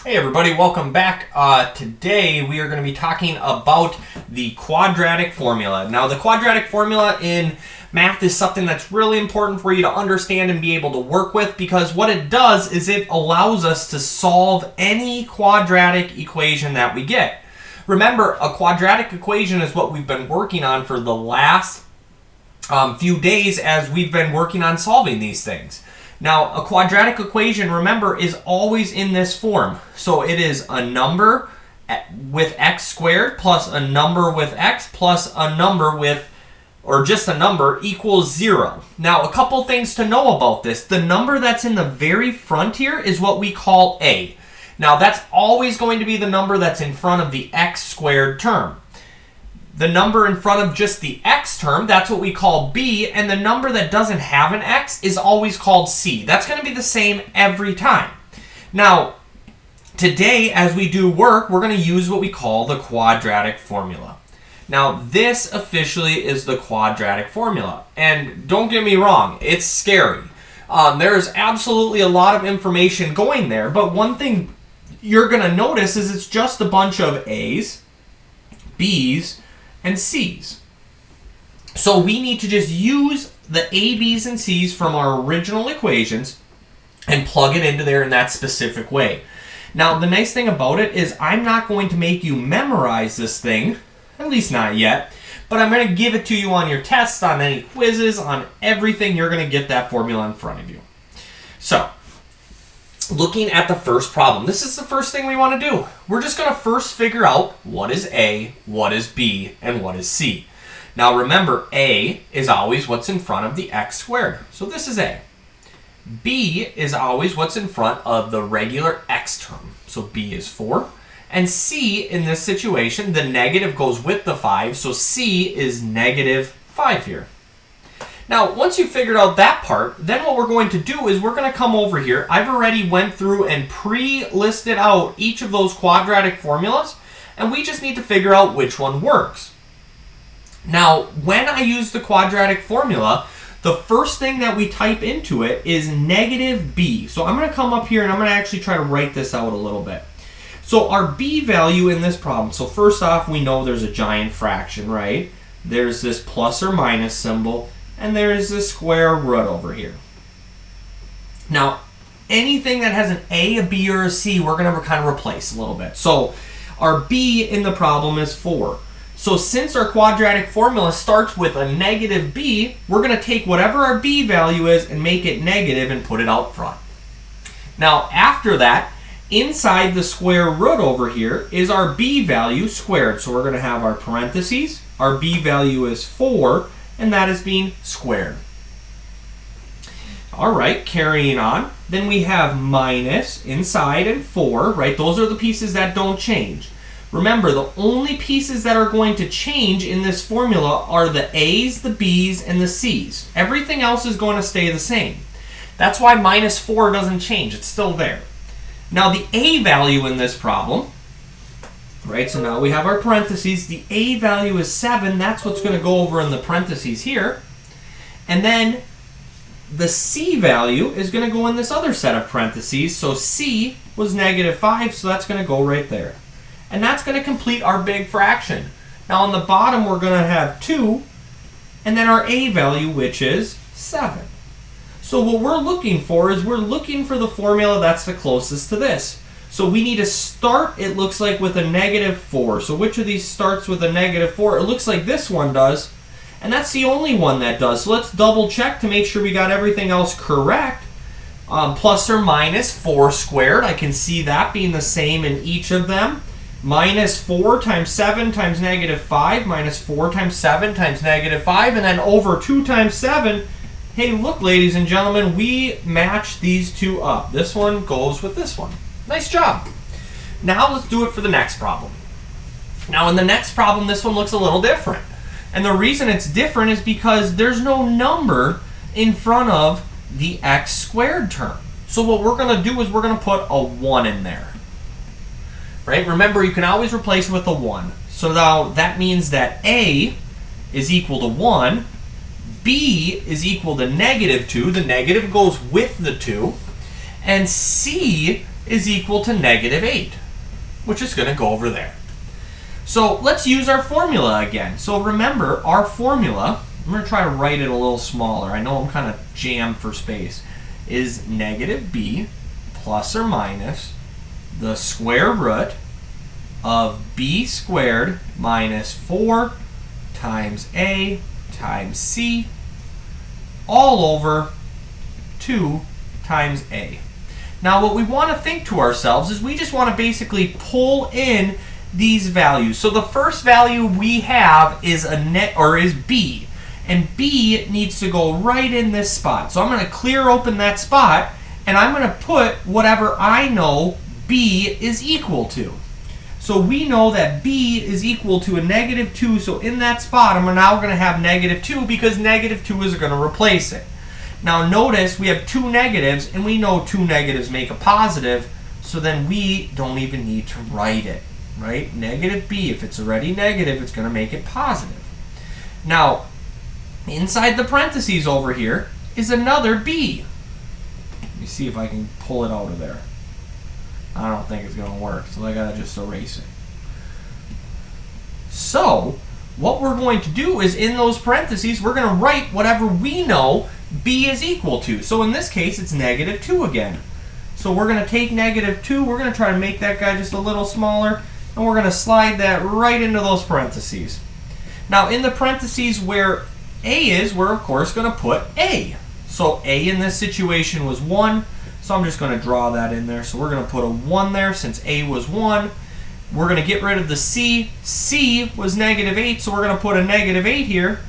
Hey everybody, welcome back. Today we are going to be talking about the quadratic formula. Now the quadratic formula in math is something that's really important for you to understand and be able to work with, because what it does is it allows us to solve any quadratic equation that we get. Remember, a quadratic equation is what we've been working on for the last few days as we've been working on solving these things. Now, a quadratic equation, remember, is always in this form. So it is a number with x squared plus a number with x plus a number with, or just a number, equals 0. Now, a couple things to know about this. The number that's in the very front here is what we call a. Now, that's always going to be the number that's in front of the x squared term. The number in front of just the x term, that's what we call b, and the number that doesn't have an x is always called c. That's going to be the same every time. Now, today as we do work, we're going to use what we call the quadratic formula. Now, this officially is the quadratic formula, and don't get me wrong, it's scary. There's absolutely a lot of information going there, but one thing you're going to notice is it's just a bunch of a's, b's, and c's. So we need to just use the a, b's, and c's from our original equations and plug it into there in that specific way. Now, the nice thing about it is I'm not going to make you memorize this thing, at least not yet, but I'm going to give it to you on your tests, on any quizzes, on everything. You're going to get that formula in front of you. So, looking at the first problem, this is the first thing we want to do. We're just going to first figure out what is A, what is B, and what is C. Now remember, A is always what's in front of the x squared. So this is A. B is always what's in front of the regular x term. So B is 4. And C, in this situation, the negative goes with the 5. So C is negative 5 here. Now, once you've figured out that part, then what we're going to do is we're going to come over here. I've already went through and pre-listed out each of those quadratic formulas, and we just need to figure out which one works. Now, when I use the quadratic formula, the first thing that we type into it is negative b. So I'm going to come up here and I'm going to actually try to write this out a little bit. So our b value in this problem, so first off, we know there's a giant fraction, right? There's this plus or minus symbol, and there is this square root over here. Now, anything that has an A, a B, or a C, we're going to kind of replace a little bit. So our B in the problem is 4. So since our quadratic formula starts with a negative B, we're going to take whatever our B value is and make it negative and put it out front. Now, after that, inside the square root over here is our B value squared. So we're going to have our parentheses. Our B value is 4. And that is being squared. All right, carrying on. Then we have minus inside and 4, right? Those are the pieces that don't change. Remember, the only pieces that are going to change in this formula are the A's, the B's, and the C's. Everything else is going to stay the same. That's why minus 4 doesn't change. It's still there. Now, the A value in this problem, right, so now we have our parentheses. The A value is 7. That's what's going to go over in the parentheses here. And then the C value is going to go in this other set of parentheses. So C was negative 5, so that's going to go right there. And that's going to complete our big fraction. Now on the bottom, we're going to have 2, and then our A value, which is 7. So what we're looking for is we're looking for the formula that's the closest to this. So we need to start, it looks like, with a negative 4. So which of these starts with a negative 4? It looks like this one does. And that's the only one that does. So let's double check to make sure we got everything else correct. Plus or minus 4 squared. I can see that being the same in each of them. Minus 4 times 7 times negative 5. Minus 4 times 7 times negative 5. And then over 2 times 7. Hey, look, ladies and gentlemen, we match these two up. This one goes with this one. Nice job. Now let's do it for the next problem. Now in the next problem, this one looks a little different. And the reason it's different is because there's no number in front of the x squared term. So what we're going to do is we're going to put a 1 in there. Right? Remember, you can always replace it with a 1. So now that means that A is equal to 1, B is equal to negative 2. The negative goes with the 2. And C is equal to negative 8, which is going to go over there. So let's use our formula again. So remember, our formula, I'm going to try to write it a little smaller. I know I'm kind of jammed for space, is negative b plus or minus the square root of b squared minus 4 times a times c all over 2 times a. Now what we want to think to ourselves is we just want to basically pull in these values. So the first value we have is is b, and b needs to go right in this spot. So I'm going to clear open that spot, and I'm going to put whatever I know b is equal to. So we know that b is equal to a negative 2, so in that spot I'm now going to have negative 2 because negative 2 is going to replace it. Now notice we have two negatives, and we know two negatives make a positive, so then we don't even need to write it, right? Negative b, if it's already negative, it's going to make it positive. Now, inside the parentheses over here is another b. Let me see if I can pull it out of there. I don't think it's going to work, so I got to just erase it. So, what we're going to do is in those parentheses, we're going to write whatever we know b is equal to. So in this case, it's negative 2 again. So we're going to take negative 2, we're going to try to make that guy just a little smaller, and we're going to slide that right into those parentheses. Now in the parentheses where a is, we're of course going to put a. So a in this situation was 1, so I'm just going to draw that in there. So we're going to put a 1 there since a was 1. We're going to get rid of the c. c was negative 8, so we're going to put a negative 8 here.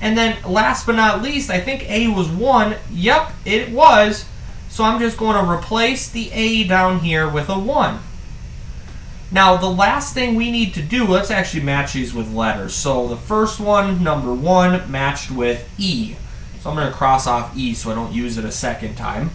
And then last but not least, I think a was 1. Yep, it was. So I'm just going to replace the a down here with a 1. Now the last thing we need to do, let's actually match these with letters. So the first one, number 1, matched with E. So I'm going to cross off E so I don't use it a second time.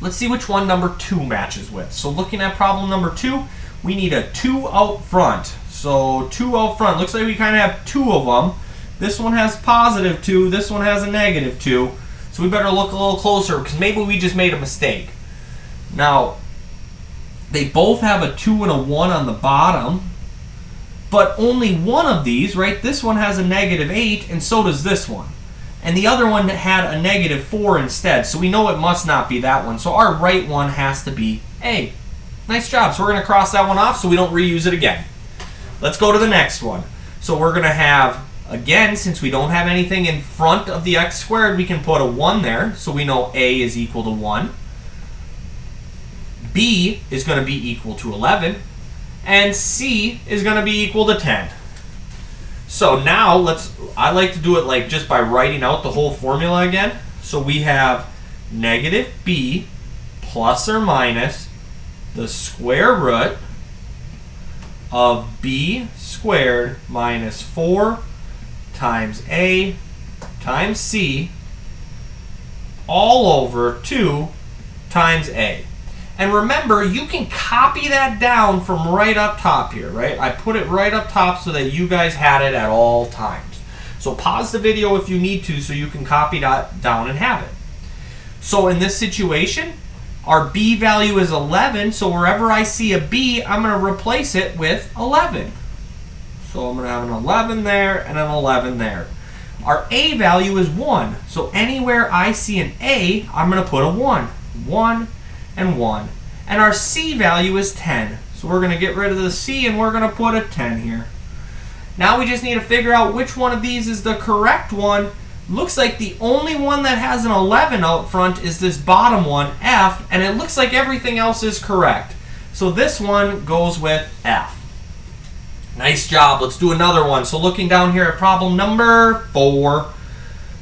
Let's see which one number 2 matches with. So looking at problem number 2, we need a 2 out front. So 2 out front. Looks like we kind of have 2 of them. This one has positive 2, this one has a negative 2. So we better look a little closer because maybe we just made a mistake. Now, they both have a 2 and a 1 on the bottom, but only one of these, right? This one has a negative 8, and so does this one. And the other one had a negative 4 instead, so we know it must not be that one. So our right one has to be A. Nice job. So we're going to cross that one off so we don't reuse it again. Let's go to the next one. So we're going to have, again, since we don't have anything in front of the x squared, we can put a 1 there, so we know A is equal to 1. B is going to be equal to 11, and C is going to be equal to 10. So now I like to do it like just by writing out the whole formula again. So we have negative b plus or minus the square root of b squared minus 4 times a times c all over 2 times a. And remember, you can copy that down from right up top here, right? I put it right up top so that you guys had it at all times. So pause the video if you need to so you can copy that down and have it. So in this situation, our b value is 11, so wherever I see a b, I'm going to replace it with 11. So I'm going to have an 11 there and an 11 there. Our a value is 1, so anywhere I see an a, I'm going to put a 1. 1 and 1. And our c value is 10. So we're going to get rid of the c and we're going to put a 10 here. Now we just need to figure out which one of these is the correct one. Looks like the only one that has an 11 out front is this bottom one, F, and it looks like everything else is correct. So this one goes with F. Nice job. Let's do another one. So looking down here at problem number 4.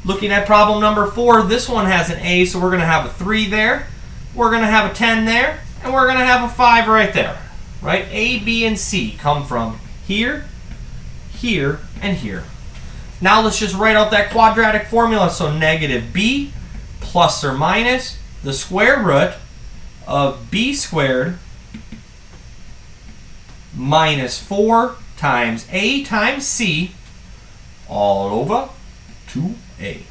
Looking at problem number 4, this one has an A, so we're going to have a 3 there. We're going to have a 10 there, and we're going to have a 5 right there. Right? A, B, and C come from here, here, and here. Now let's just write out that quadratic formula. So negative b plus or minus the square root of b squared minus 4 times a times c all over 2a.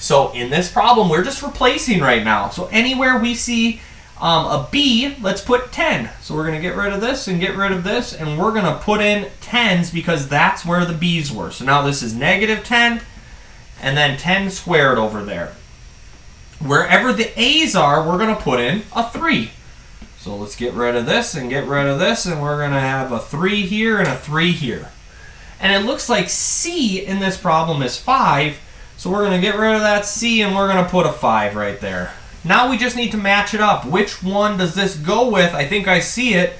So in this problem, we're just replacing right now. So anywhere we see a b, let's put 10. So we're going to get rid of this and get rid of this, and we're going to put in 10s because that's where the b's were. So now this is negative 10, and then 10 squared over there. Wherever the a's are, we're going to put in a 3. So let's get rid of this and get rid of this, and we're going to have a 3 here and a 3 here. And it looks like c in this problem is 5, so we're going to get rid of that c, and we're going to put a 5 right there. Now we just need to match it up. Which one does this go with? I think I see it.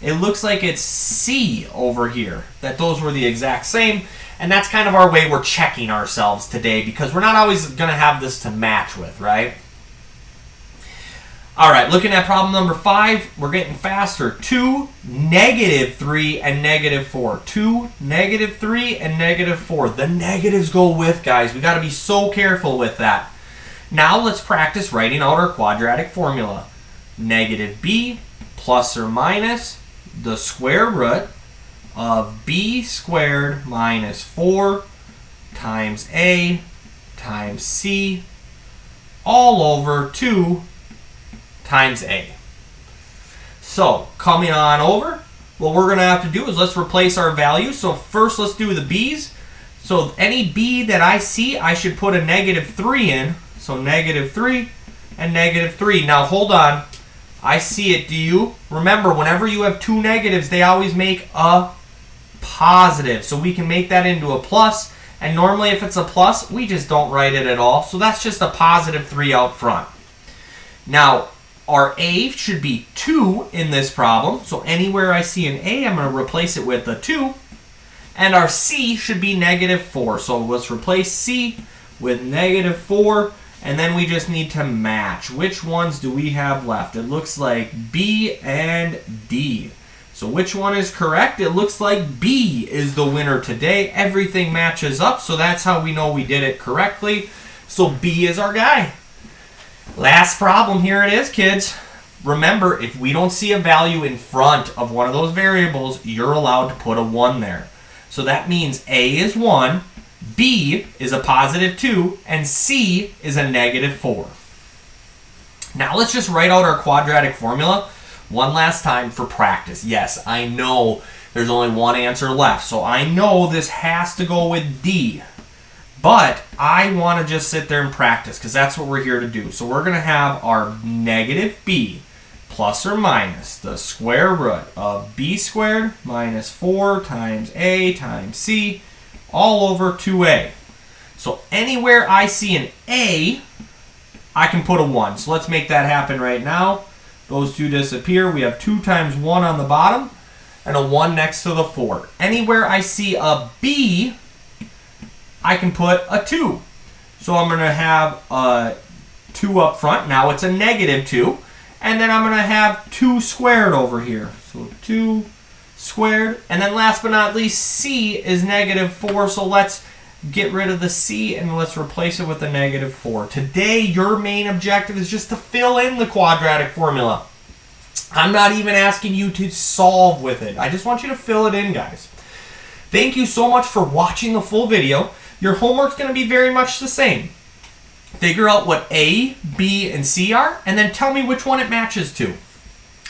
It looks like it's C over here. That those were the exact same. And that's kind of our way we're checking ourselves today, because we're not always going to have this to match with, right? All right, looking at problem number 5, we're getting faster. 2, -3, and -4. 2, -3, and -4. The negatives go with, guys. We got to be so careful with that. Now let's practice writing out our quadratic formula. Negative b plus or minus the square root of b squared minus 4 times a times c all over 2 times a. So coming on over, what we're going to have to do is let's replace our values. So first let's do the b's. So any b that I see, I should put a -3 in. So -3 and -3. Now hold on. I see it. Do you? Remember, whenever you have two negatives, they always make a positive. So we can make that into a plus. And normally if it's a plus, we just don't write it at all. So that's just a +3 out front. Now, our a should be 2 in this problem. So anywhere I see an a, I'm going to replace it with a 2. And our c should be -4. So let's replace c with -4. And then we just need to match. Which ones do we have left? It looks like B and D. So which one is correct? It looks like B is the winner today. Everything matches up, so that's how we know we did it correctly. So B is our guy. Last problem, here it is, kids. Remember, if we don't see a value in front of one of those variables, you're allowed to put a 1 there. So that means A is 1, B is a +2, and C is a -4. Now let's just write out our quadratic formula one last time for practice. Yes, I know there's only one answer left, so I know this has to go with D. But I want to just sit there and practice, because that's what we're here to do. So we're going to have our -b plus or minus the square root of b squared minus 4 times a times c all over 2a. So anywhere I see an a, I can put a 1. So let's make that happen right now. Those two disappear. We have 2 times 1 on the bottom and a 1 next to the 4. Anywhere I see a b, I can put a 2. So I'm going to have a 2 up front. Now it's a -2. And then I'm going to have 2 squared over here. So 2 squared. And then last but not least, c is -4. So let's get rid of the c and let's replace it with a -4. Today, your main objective is just to fill in the quadratic formula. I'm not even asking you to solve with it. I just want you to fill it in, guys. Thank you so much for watching the full video. Your homework's going to be very much the same. Figure out what A, B, and C are, and then tell me which one it matches to.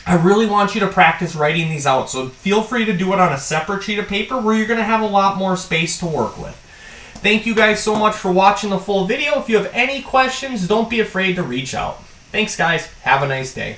I really want you to practice writing these out, so feel free to do it on a separate sheet of paper where you're going to have a lot more space to work with. Thank you guys so much for watching the full video. If you have any questions, don't be afraid to reach out. Thanks, guys. Have a nice day.